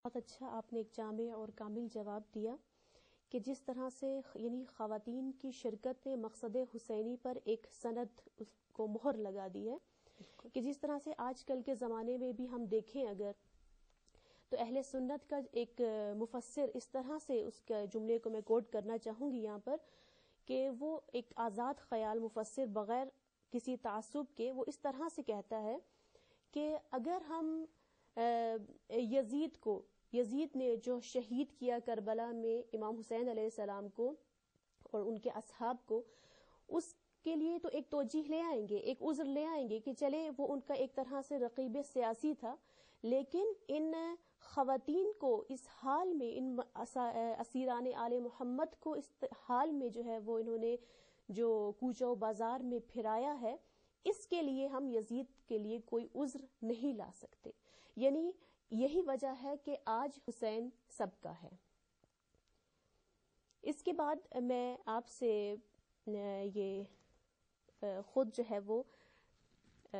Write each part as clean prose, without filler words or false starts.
بہت اچھا آپ نے ایک جامع اور کامل جواب دیا کہ جس طرح سے یعنی خواتین کی شرکت نے مقصد حسینی پر ایک سند اس کو مہر لگا دی ہے کہ جس طرح سے آج کل کے زمانے میں بھی ہم دیکھیں اگر تو اہل سنت کا ایک مفسر اس طرح سے اس کے جملے کو میں کوٹ کرنا چاہوں گی یہاں پر کہ وہ ایک آزاد خیال مفسر بغیر کسی تعصب کے وہ اس طرح سے کہتا ہے کہ اگر ہم یزید نے جو شہید کیا کربلا میں امام حسین علیہ السلام کو اور ان کے اصحاب کو، اس کے لیے تو ایک توجیہ لے آئیں گے، ایک عذر لے آئیں گے کہ چلے وہ ان کا ایک طرح سے رقیب سیاسی تھا، لیکن ان خواتین کو اس حال میں، ان اسیران آل محمد کو اس حال میں جو ہے وہ انہوں نے جو کوچہ و بازار میں پھرایا ہے، اس کے لیے ہم یزید کے لیے کوئی عذر نہیں لا سکتے. یعنی یہی وجہ ہے کہ آج حسین سب کا ہے. اس کے بعد میں آپ سے یہ خود جو ہے وہ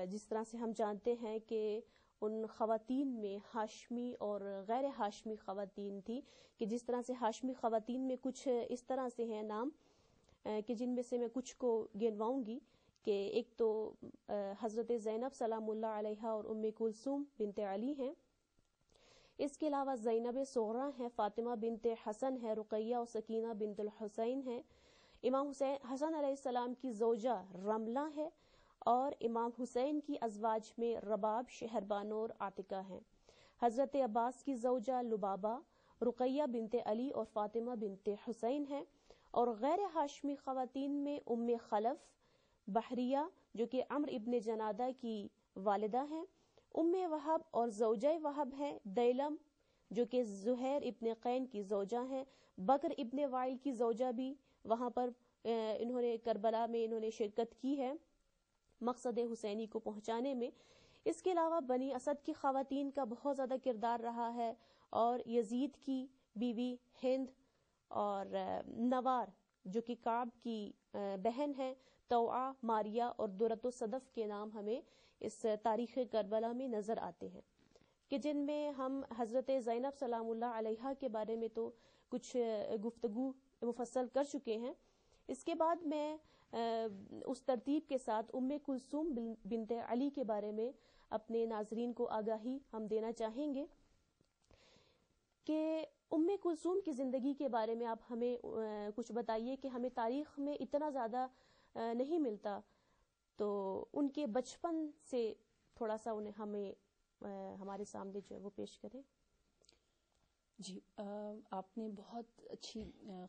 جس طرح سے ہم جانتے ہیں کہ ان خواتین میں ہاشمی اور غیر ہاشمی خواتین تھی، کہ جس طرح سے ہاشمی خواتین میں کچھ اس طرح سے ہیں نام کہ جن میں سے میں کچھ کو گنواؤں گی کہ ایک تو حضرت زینب سلام اللہ علیہا اور ام کلثوم بنت علی ہیں. اس کے علاوہ زینب صغرا ہیں، فاطمہ بنت حسن ہے، رقیہ اور سکینہ بنت الحسین ہیں. امام حسن علیہ السلام کی زوجہ رملہ ہے، اور امام حسین کی ازواج میں رباب، شہربانو اور عاتقہ ہیں. حضرت عباس کی زوجہ لبابہ، رقیہ بنت علی اور فاطمہ بنت حسین ہیں. اور غیر ہاشمی خواتین میں ام خلف بحریہ جو کہ عمرو ابن جنادہ کی والدہ ہیں، ام وہب اور زوجہ وہب ہیں، دیلم جو کہ زہیر ابن قین کی زوجہ ہیں، بکر ابن وائل کی زوجہ بھی وہاں پر انہوں نے کربلا میں انہوں نے شرکت کی ہے مقصد حسینی کو پہنچانے میں. اس کے علاوہ بنی اسد کی خواتین کا بہت زیادہ کردار رہا ہے، اور یزید کی بیوی ہند اور نوار جو کہ کعب کی بہن ہے، توعہ، ماریہ اور درۃ الصدف کے نام ہمیں اس تاریخ کربلا میں نظر آتے ہیں، کہ جن میں ہم حضرت زینب سلام اللہ علیہا کے بارے میں تو کچھ گفتگو مفصل کر چکے ہیں. اس کے بعد میں اس ترتیب کے ساتھ ام کلثوم بنت علی کے بارے میں اپنے ناظرین کو آگاہی ہم دینا چاہیں گے کہ ام کلثوم کی زندگی کے بارے میں آپ ہمیں کچھ بتائیے کہ ہمیں تاریخ میں اتنا زیادہ نہیں ملتا، تو ان کے بچپن سے تھوڑا سا انہیں ہمیں ہمارے سامنے جو ہے وہ پیش کریں. جی، آپ نے بہت اچھی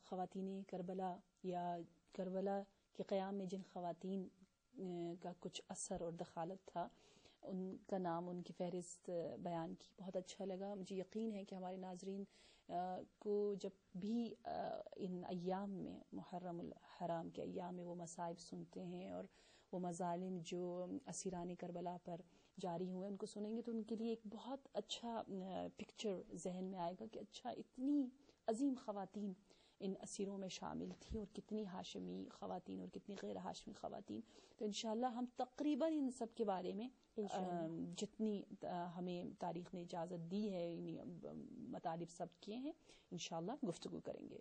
خواتین کربلا یا کربلا کے قیام میں جن خواتین کا کچھ اثر اور دخالت تھا ان کا نام، ان کی فہرست بیان کی. بہت اچھا لگا. مجھے یقین ہے کہ ہمارے ناظرین کو جب بھی ان ایام میں، محرم الحرام کے ایام میں، وہ مصائب سنتے ہیں اور وہ مظالم جو اسیران کربلا پر جاری ہوئے ان کو سنیں گے، تو ان کے لیے ایک بہت اچھا پکچر ذہن میں آئے گا کہ اچھا اتنی عظیم خواتین ان اسیروں میں شامل تھی، اور کتنی ہاشمی خواتین اور کتنی غیر ہاشمی خواتین. تو انشاءاللہ ہم تقریباً ان سب کے بارے میں جتنی ہمیں تاریخ نے اجازت دی ہے، مطالب سب کیے ہیں، انشاءاللہ گفتگو کریں گے.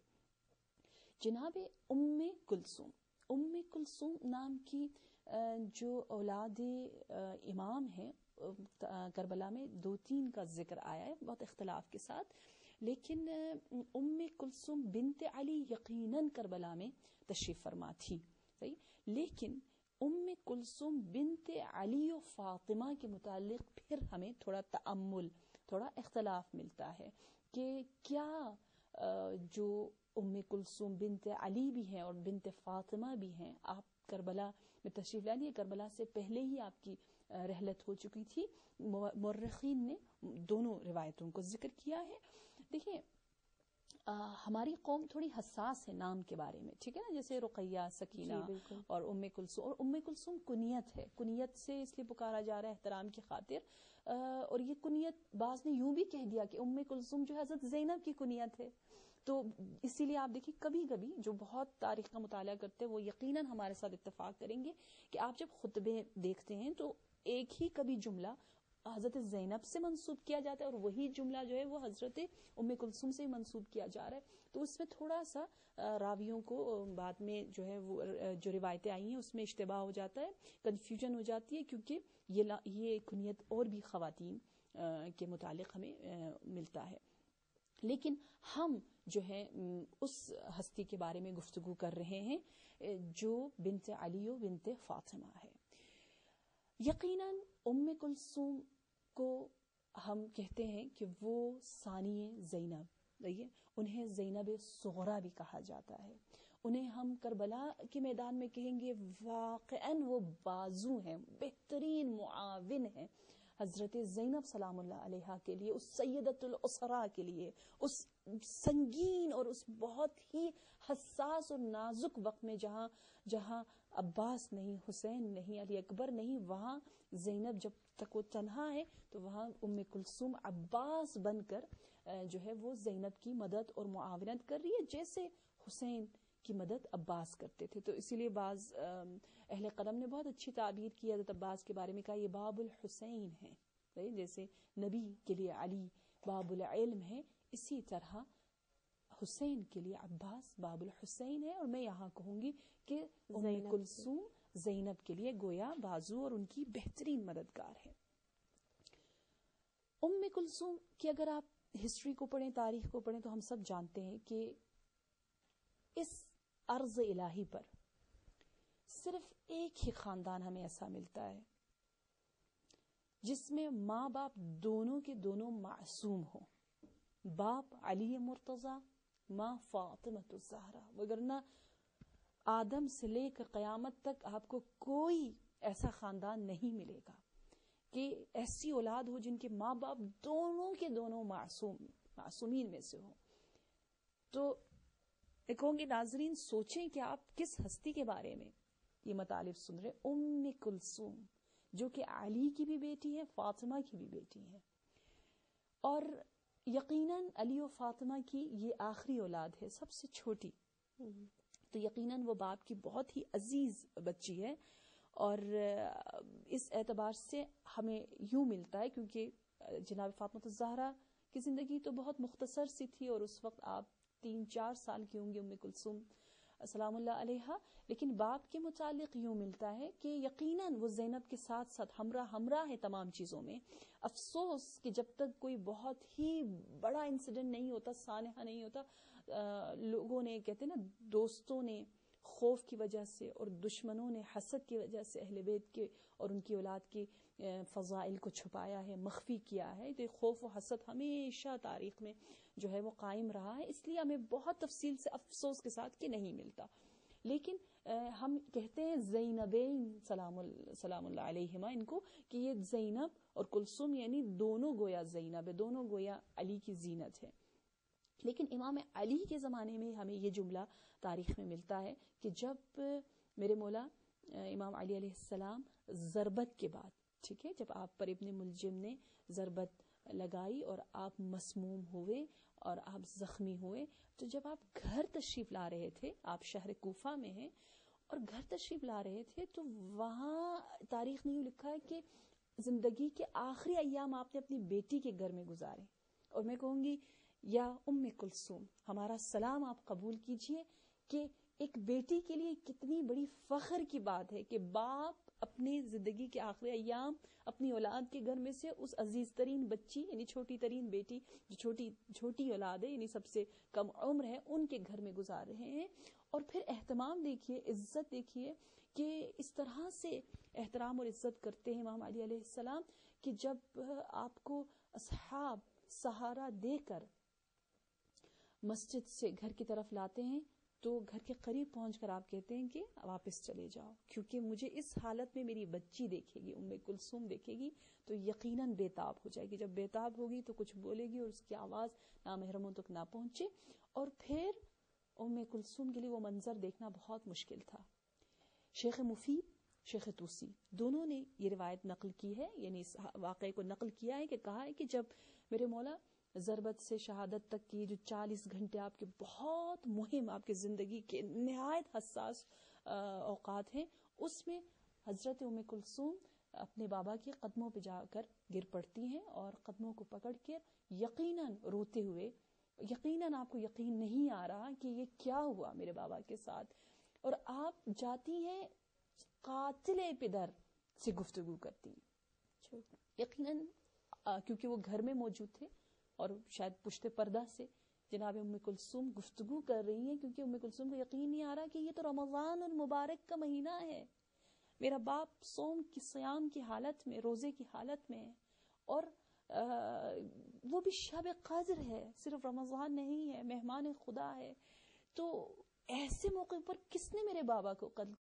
جناب ام کلثوم نام کی جو اولاد امام ہیں، کربلا میں 2-3 کا ذکر آیا ہے بہت اختلاف کے ساتھ، لیکن ام کلثوم بنت علی یقیناً کربلا میں تشریف فرما تھی، صحیح. لیکن ام کلثوم بنت علی و فاطمہ کے متعلق پھر ہمیں تھوڑا تأمل، تھوڑا اختلاف ملتا ہے کہ کیا جو ام کلثوم بنت علی بھی ہیں اور بنت فاطمہ بھی ہیں، آپ کربلا میں تشریف لا لیے، کربلا سے پہلے ہی آپ کی رحلت ہو چکی تھی. مورخین نے دونوں روایتوں کو ذکر کیا ہے. دیکھیں، ہماری قوم تھوڑی حساس ہے نام کے بارے میں، ٹھیک ہے نا، جیسے رقیہ، سکینہ اور ام کلثوم. اور ام کلثوم کنیت ہے، کنیت سے اس لیے پکارا جا رہا ہے احترام کی خاطر. اور یہ کنیت بعض نے یوں بھی کہہ دیا کہ ام کلثوم جو حضرت زینب کی کنیت ہے. تو اسی لیے آپ دیکھیں کبھی کبھی جو بہت تاریخ کا مطالعہ کرتے ہیں وہ یقیناً ہمارے ساتھ اتفاق کریں گے کہ آپ جب خطبے دیکھتے ہیں تو ایک ہی کبھی جملہ حضرت زینب سے منسوب کیا جاتا ہے اور وہی جملہ جو ہے وہ حضرت ام کلثوم سے منسوب کیا جا رہا ہے. تو اس میں تھوڑا سا راویوں کو بعد میں جو ہے وہ جو روایتیں آئی ہیں اس میں اشتباہ ہو جاتا ہے, کنفیوژن ہو جاتی ہے, کیونکہ یہ کنیت اور بھی خواتین کے متعلق ہمیں ملتا ہے. لیکن ہم جو ہے اس ہستی کے بارے میں گفتگو کر رہے ہیں جو بنت علی و بنت فاطمہ ہے. یقیناً ام کلثوم کو ہم کہتے ہیں کہ وہ ثانی زینب, دیکھیے انہیں زینب صغریٰ بھی کہا جاتا ہے. انہیں ہم کربلا کے میدان میں کہیں گے واقعاً وہ بازو ہیں, بہترین معاون ہیں حضرت زینب سلام اللہ علیہا کے لیے, اس سیدۃ الاسراء کے لیے, اس سنگین اور اس بہت ہی حساس اور نازک وقت میں جہاں عباس نہیں, حسین نہیں, علی اکبر نہیں, وہاں زینب جب تک وہ تنہا ہے تو وہاں ام کلثوم عباس بن کر جو ہے وہ زینب کی مدد اور معاونت کر رہی ہے, جیسے حسین کی مدد عباس کرتے تھے. تو اسی لیے بعض اہل قلم نے بہت اچھی تعبیر کی حضرت عباس کے بارے میں, کہا یہ باب الحسین ہے, جیسے نبی کے لیے علی باب العلم ہے, اسی طرح حسین کے لیے عباس باب الحسین ہے. اور میں یہاں کہوں گی کہ ام کلثوم زینب کے لیے گویا بازو اور ان کی بہترین مددگار ہے. ام کلثوم کی اگر آپ ہسٹری کو پڑھیں, تاریخ کو پڑھیں, تو ہم سب جانتے ہیں کہ اس ارض الہی پر صرف ایک ہی خاندان ہمیں ایسا ملتا ہے جس میں ماں باپ دونوں کے دونوں معصوم ہوں. باپ علی مرتضی, ماں فاطمۃ الزہرا. وگرنہ آدم سے لے کر قیامت تک آپ کو کوئی ایسا خاندان نہیں ملے گا کہ ایسی اولاد ہو جن کے ماں باپ دونوں کے دونوں معصومین میں سے ہوں. تو کہوں گی ناظرین سوچیں کہ آپ کس ہستی کے بارے میں یہ مطالب سن رہے, ام کلثوم جو کہ علی کی بھی بیٹی ہے, فاطمہ کی بھی بیٹی ہے, اور یقیناً علی و فاطمہ کی یہ آخری اولاد ہے, سب سے چھوٹی. تو یقیناً وہ باپ کی بہت ہی عزیز بچی ہے. اور اس اعتبار سے ہمیں یوں ملتا ہے کیونکہ جناب فاطمہ الزہرا کی زندگی تو بہت مختصر سی تھی اور اس وقت آپ 3-4 سال کی ہوں گی ام کلثوم سلام اللہ علیہا. لیکن باپ کے متعلق یوں ملتا ہے کہ یقیناً وہ زینب کے ساتھ ساتھ ہمراہ ہے تمام چیزوں میں. افسوس کہ جب تک کوئی بہت ہی بڑا انسیڈنٹ نہیں ہوتا, سانحہ نہیں ہوتا, لوگوں نے کہتے ہیں نا, دوستوں نے خوف کی وجہ سے اور دشمنوں نے حسد کی وجہ سے اہل بیت کے اور ان کی اولاد کی فضائل کو چھپایا ہے, مخفی کیا ہے. تو خوف و حسد ہمیشہ تاریخ میں جو ہے وہ قائم رہا ہے, اس لیے ہمیں بہت تفصیل سے افسوس کے ساتھ کہ نہیں ملتا. لیکن ہم کہتے ہیں زینبین سلام اللہ علیہما ان کو, کہ یہ زینب اور کلثوم یعنی دونوں گویا زینب ہے, دونوں گویا علی کی زینت ہے. لیکن امام علی کے زمانے میں ہمیں یہ جملہ تاریخ میں ملتا ہے کہ جب میرے مولا امام علی علیہ السلام ضربت کے بعد, ٹھیک ہے, جب آپ پر ابن ملجم نے ضربت لگائی اور آپ مسموم ہوئے اور آپ زخمی ہوئے, تو جب آپ گھر تشریف لا رہے تھے, آپ شہر کوفہ میں ہیں اور گھر تشریف لا رہے تھے, تو وہاں تاریخ میں لکھا ہے کہ زندگی کے آخری ایام آپ نے اپنی بیٹی کے گھر میں گزارے. اور میں کہوں گی یا ام کلثوم ہمارا سلام آپ قبول کیجئے کہ ایک بیٹی کے لیے کتنی بڑی فخر کی بات ہے کہ باپ اپنی زندگی کے آخری ایام اپنی اولاد کے گھر میں سے اس عزیز ترین بچی یعنی چھوٹی ترین بیٹی جو چھوٹی اولاد ہے یعنی سب سے کم عمر ہے, ان کے گھر میں گزار رہے ہیں. اور پھر اہتمام دیکھیے, عزت دیکھیے کہ اس طرح سے احترام اور عزت کرتے ہیں امام علی علیہ السلام کہ جب آپ کو اصحاب سہارا دے کر مسجد سے گھر کی طرف لاتے ہیں تو گھر کے قریب پہنچ کر آپ کہتے ہیں کہ واپس چلے جاؤ, کیونکہ مجھے اس حالت میں میری بچی دیکھے گی, ام کلثوم دیکھے گی تو یقیناً بےتاب ہو جائے گی. جب بےتاب ہوگی تو کچھ بولے گی اور اس کی آواز نامحرموں تک نہ پہنچے. اور پھر ام کلثوم کے لیے وہ منظر دیکھنا بہت مشکل تھا. شیخ مفید, شیخ توسی دونوں نے یہ روایت نقل کی ہے, یعنی اس واقعے کو نقل کیا ہے کہ کہا ہے کہ جب میرے مولا ضربت سے شہادت تک کی جو 40 گھنٹے آپ کے بہت مہم, آپ کے زندگی کے نہایت حساس اوقات ہیں, اس میں حضرت ام کلثوم اپنے بابا کے قدموں پہ جا کر گر پڑتی ہیں اور قدموں کو پکڑ کر یقیناً روتے ہوئے، یقیناً آپ کو یقین نہیں آ رہا کہ یہ کیا ہوا میرے بابا کے ساتھ، اور آپ جاتی ہیں قاتل پدر سے گفتگو کرتی ہیں. یقیناً کیونکہ وہ گھر میں موجود تھے اور شاید پشت پردہ سے جناب ام کلثوم گفتگو کر رہی ہیں، کیونکہ ام کلثوم کو یقین نہیں آ رہا کہ یہ تو رمضان المبارک کا مہینہ ہے، میرا باپ صوم کی صیام کی حالت میں، روزے کی حالت میں ہے، اور وہ بھی شب قدر ہے، صرف رمضان نہیں ہے، مہمان خدا ہے. تو ایسے موقع پر کس نے میرے بابا کو